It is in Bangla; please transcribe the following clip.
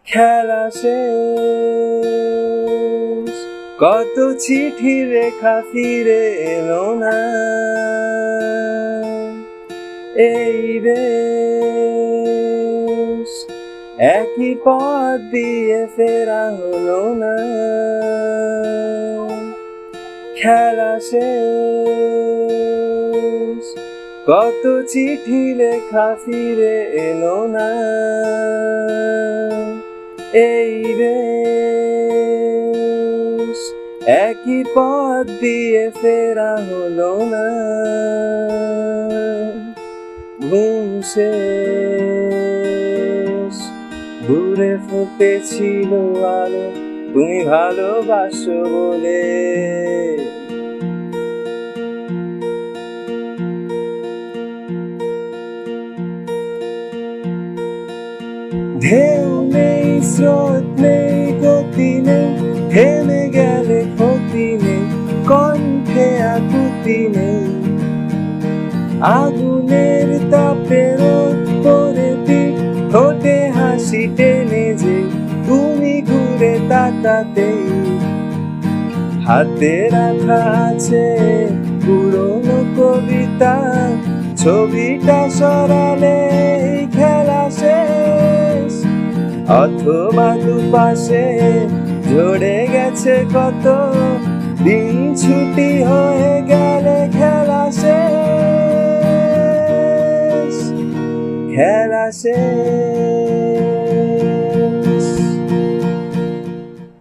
খেলা শেষ, কত চিঠি লেখা ফিরে এলো না। এই বেশ একই পথ দিয়ে ফেরা হলো না। খেলা শেষ, কত চিঠি লেখা ফিরে এলো না। এই বেশ একই পথ দিয়ে ফেরা হলো না। ঘুম শেষ, দূরে ফুটেছিল আলো, তুমি ভালোবাসো বলে। ঢেউ নেই, স্রোত নেই, গতি নেই, থেমে গেলে ক্ষতি নেই, কণ্ঠে আকুতি নেই। আগুনের তাপে রোদ করে পিঠ, ঠোঁটে হাসি টেনে যে তুমি ঘুরে তাকাতেই। হাতে রাখা আছে পুরনো কবিতা, ছবিটা সরালে খেলা শেষ। অথবা দুপাশে ঝরে গেছে কত দিন, ছুটি হয়ে গেলে খেলা শেষ। খেলা শেষ।